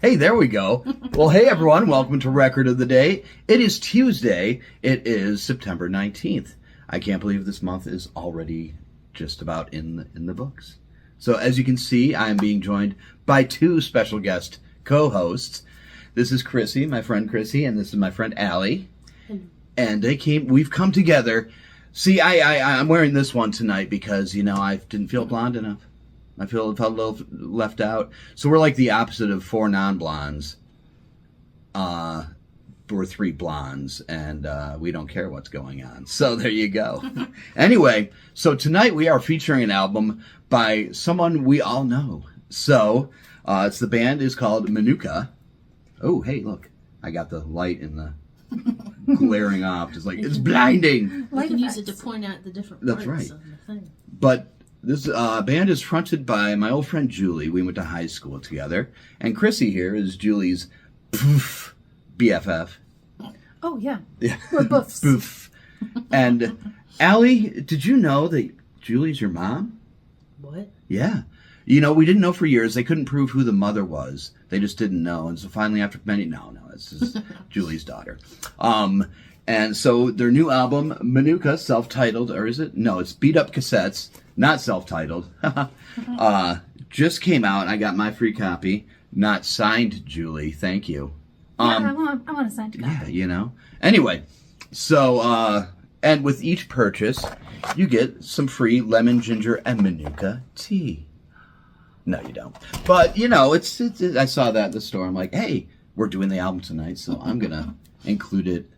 Hey, there we go. Well, hey everyone, welcome to Record of the Day. It is Tuesday. It is September 19th. I can't believe this month is already just about in the books. So as you can see, I am being joined by two special guest co-hosts. This is Chrissy, my friend Chrissy, and this is my friend Allie. And we've come together. See, I'm wearing this one tonight because, I didn't feel blonde enough. I felt a little left out. So we're like the opposite of four non-blondes. We're three blondes, and we don't care what's going on. So there you go. Anyway, so tonight we are featuring an album by someone we all know. So the band is called Manuka. Oh, hey, look. I got the light in the glaring off. It's like, it's blinding. You can use it to point out the different parts of the thing. But this band is fronted by my old friend Julie. We went to high school together. And Chrissy here is Julie's BFF. Oh, yeah. We're buffs. Boof. And Allie, did you know that Julie's your mom? What? Yeah. We didn't know for years. They couldn't prove who the mother was. They just didn't know. And so finally after no, this is Julie's daughter. And so their new album, Manuka, self-titled, or is it? No, it's Beat Up Cassettes, not self-titled. Just came out. I got my free copy. Not signed, Julie. Thank you. I want a signed copy. Yeah, Anyway, so, and with each purchase, you get some free lemon, ginger, and Manuka tea. No, you don't. But, it's I saw that at the store. I'm like, hey, we're doing the album tonight, so I'm going to include it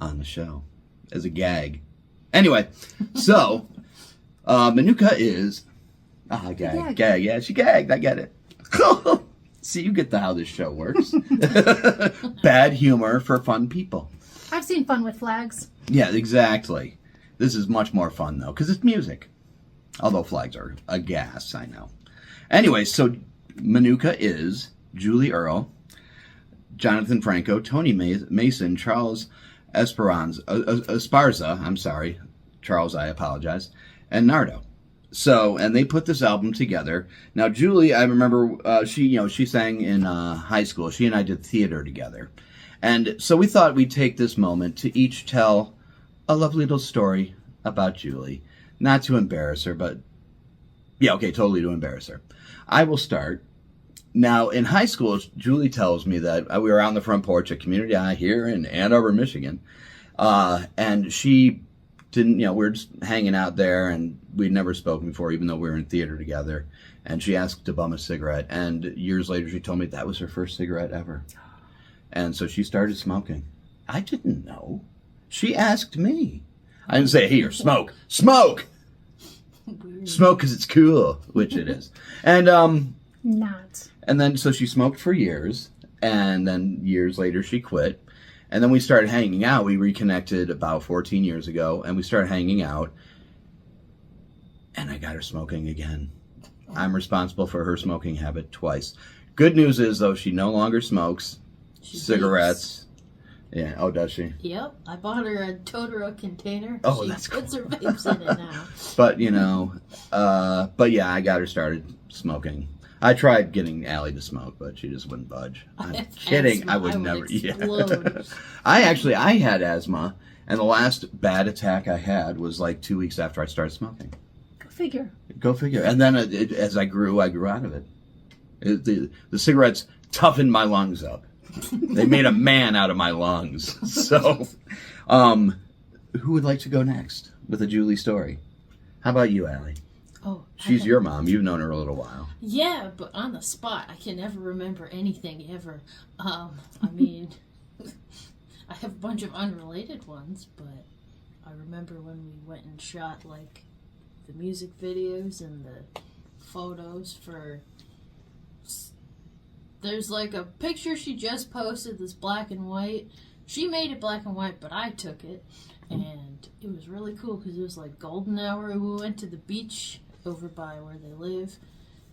on the show as a gag. Anyway, so Manuka is gag. Yeah, she gagged. I get it. See, you get how this show works. Bad humor for fun people. I've seen Fun with Flags. Yeah, exactly. This is much more fun though, because it's music. Although flags are a gas, I know. Anyway, so Manuka is Julie Earle, Jonathan Franco, Tony Mason, Charles Esparza, I'm sorry, Charles, I apologize, and Nardo. So, and they put this album together. Now, Julie, I remember she sang in high school. She and I did theater together. And so we thought we'd take this moment to each tell a lovely little story about Julie. Not to embarrass her, but totally to embarrass her. I will start. Now, in high school, Julie tells me that we were on the front porch at Community High here in Ann Arbor, Michigan. And she didn't, we were just hanging out there, and we'd never spoken before, even though we were in theater together. And she asked to bum a cigarette. And years later, she told me that was her first cigarette ever. And so she started smoking. I didn't know. She asked me. I didn't say, here, smoke. Smoke! Weird. Smoke because it's cool, which it is. And, not. And then, so she smoked for years, and then years later she quit. And then we started hanging out. We reconnected about 14 years ago, and we started hanging out. And I got her smoking again. I'm responsible for her smoking habit twice. Good news is, though, she no longer smokes cigarettes. Yeah. Oh, does she? Yep. I bought her a Totoro container. Oh, that's cool. She puts her vapes in it now. But yeah, I got her started smoking. I tried getting Allie to smoke, but she just wouldn't budge. I'm kidding. Asthma. I would never. Explode. Yeah. I had asthma, and the last bad attack I had was like 2 weeks after I started smoking. Go figure. And then as I grew out of it. The cigarettes toughened my lungs up. They made a man out of my lungs. So, who would like to go next with a Julie story? How about you, Allie? Oh, she's your mom. You've known her a little while. Yeah, but on the spot, I can never remember anything ever. I have a bunch of unrelated ones, but I remember when we went and shot like the music videos and the photos for. There's like a picture she just posted that's black and white. She made it black and white, but I took it. And it was really cool because it was like golden hour. We went to the beach over by where they live.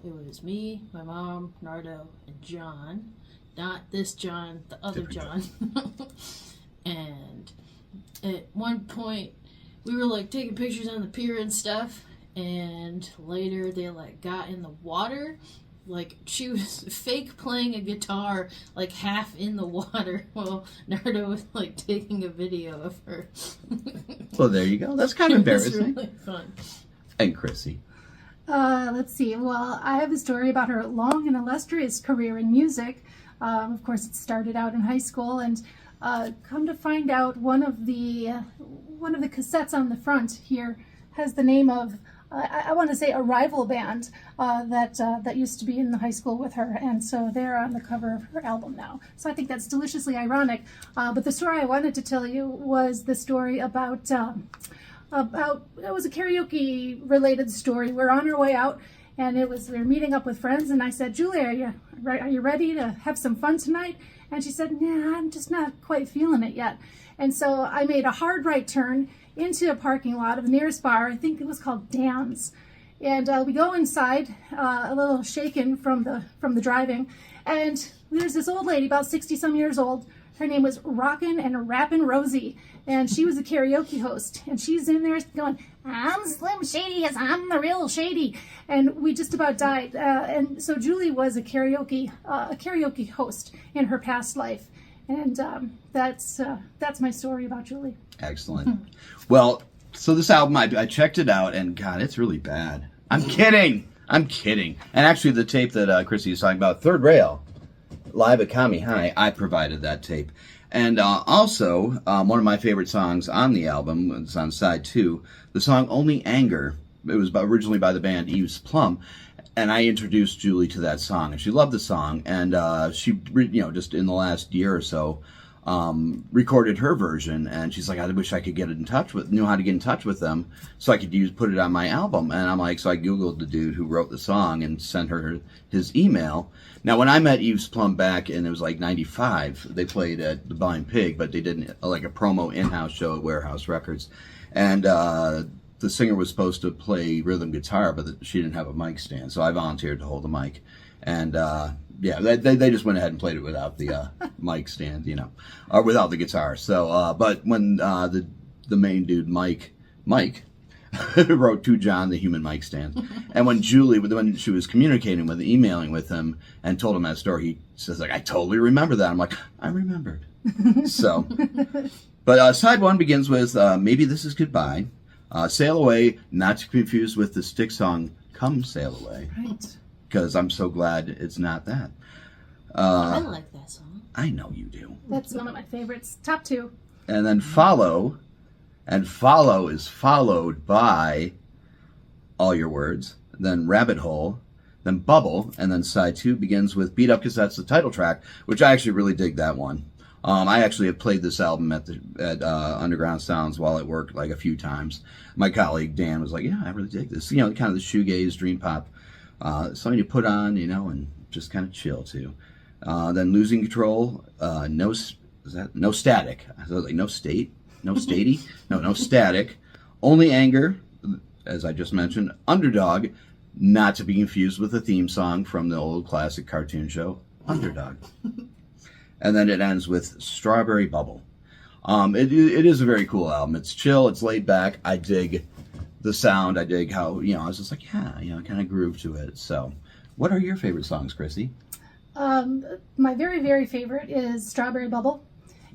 It was me, my mom, Nardo, and John. Not this John, the other John. And at one point, we were like taking pictures on the pier and stuff. And later they like got in the water like she was fake playing a guitar, like half in the water, while Nardo was like taking a video of her. Well, there you go. That's kind of It was embarrassing. really fun. And Chrissy. Let's see. Well, I have a story about her long and illustrious career in music. Of course, it started out in high school, and come to find out, one of the cassettes on the front here has the name of I want to say a rival band that used to be in the high school with her, and so they're on the cover of her album now. So I think that's deliciously ironic. But the story I wanted to tell you was the story about it was a karaoke related story. We're on our way out, and we were meeting up with friends, and I said, Julia, are you ready to have some fun tonight? And she said, nah, I'm just not quite feeling it yet. And so I made a hard right turn into a parking lot of the nearest bar. I think it was called Dan's. And we go inside, a little shaken from the driving, and there's this old lady, about 60-some years old. Her name was Rockin' and Rappin' Rosie, and she was a karaoke host. And she's in there going, I'm Slim Shady, yes, I'm the real Shady. And we just about died. And so Julie was a karaoke host in her past life. And that's my story about Julie. Excellent. Well, so this album, I checked it out, and God, it's really bad. I'm kidding. And actually, the tape that Chrissy is talking about, Third Rail, live at Kami High, I provided that tape. And also, one of my favorite songs on the album, it's on side 2, the song Only Anger. It was originally by the band Eve's Plum. And I introduced Julie to that song, and she loved the song. And she, just in the last year or so, recorded her version. And she's like, I wish I could knew how to get in touch with them, so I could put it on my album. And I'm like, so I Googled the dude who wrote the song and sent her his email. Now, when I met Eve's Plum back in, it was like 95, they played at the Blind Pig, but they did like a promo in-house show at Warehouse Records. And the singer was supposed to play rhythm guitar, but she didn't have a mic stand, so I volunteered to hold the mic. And they just went ahead and played it without the mic stand, or without the guitar. So, but when the main dude, Mike, wrote to John the human mic stand, and when she was communicating with, emailing with him, and told him that story, he says like, I totally remember that. I'm like, I remembered. So, but side 1 begins with Maybe This Is Goodbye. Sail Away, not to be confused with the Styx song Come Sail Away. Right. Because I'm so glad it's not that. I like that song. I know you do. That's one of my favorites. Top 2. And then Follow, and Follow is followed by All Your Words, then Rabbit Hole, then Bubble, and then side 2 begins with Beat Up Cassettes, the title track, which I actually really dig that one. I actually have played this album at Underground Sounds while at work like a few times. My colleague Dan was like, yeah, I really dig this. Kind of the shoegaze, dream pop, something to put on, and just kind of chill too. Then Losing Control, No Static. I was like, no state, no statey, no static. Only Anger, as I just mentioned. Underdog, not to be confused with the theme song from the old classic cartoon show, Underdog. And then it ends with Strawberry Bubble. It is a very cool album. It's chill. It's laid back. I dig the sound. I dig how, I was just like, kind of groove to it. So what are your favorite songs, Chrissy? My very, very favorite is Strawberry Bubble.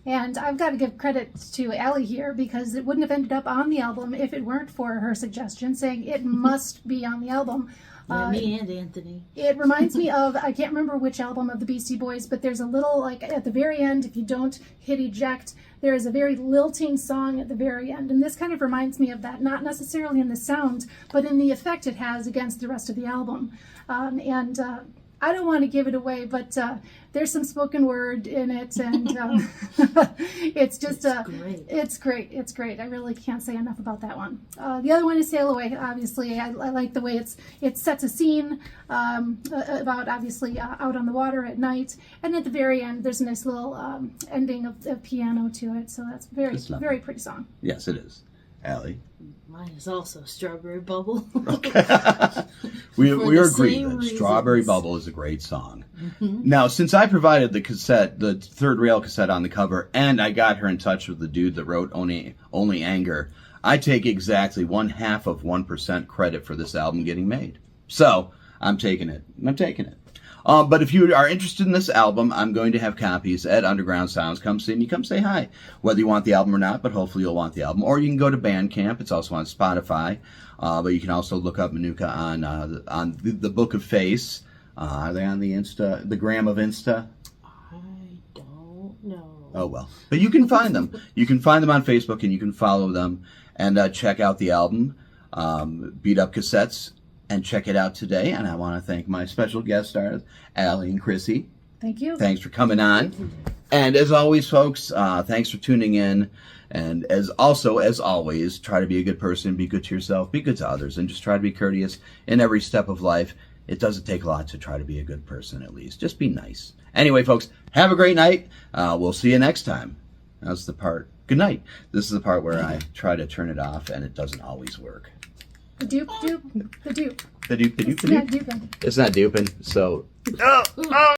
And I've got to give credit to Allie here, because it wouldn't have ended up on the album if it weren't for her suggestion saying it must be on the album. Me and Anthony. It reminds me of, I can't remember which album of the Beastie Boys, but there's a little, like, at the very end, if you don't hit eject, there is a very lilting song at the very end. And this kind of reminds me of that, not necessarily in the sound, but in the effect it has against the rest of the album. I don't want to give it away, but there's some spoken word in it, and it's just great. It's great. It's great. I really can't say enough about that one. The other one is Sail Away. Obviously, I like the way it sets a scene about obviously out on the water at night, and at the very end, there's a nice little ending of piano to it. So that's very pretty song. Yes, it is. Allie? Mine is also Strawberry Bubble. Okay. we agree same that reasons. Strawberry Bubble is a great song. Mm-hmm. Now, since I provided the cassette, the Third Rail cassette on the cover, and I got her in touch with the dude that wrote Only Anger, I take exactly 0.5% credit for this album getting made. So, I'm taking it. But if you are interested in this album, I'm going to have copies at Underground Sounds. Come see me. Come say hi. Whether you want the album or not, but hopefully you'll want the album. Or you can go to Bandcamp. It's also on Spotify. But you can also look up Manuka on the Book of Face. Are they on the Insta, the Gram of Insta? I don't know. Oh, well. But you can find them. You can find them on Facebook, and you can follow them and check out the album, Beat Up Cassettes, and check it out today. And I want to thank my special guest stars, Allie and Chrissy. Thank you. Thanks for coming on. And as always, folks, thanks for tuning in. And as always, try to be a good person, be good to yourself, be good to others, and just try to be courteous in every step of life. It doesn't take a lot to try to be a good person, at least. Just be nice. Anyway, folks, have a great night. We'll see you next time. That's the part. Good night. This is the part where I try to turn it off, and it doesn't always work. The dupe. The dupe. It's not duping. It's not duping, so... Oh!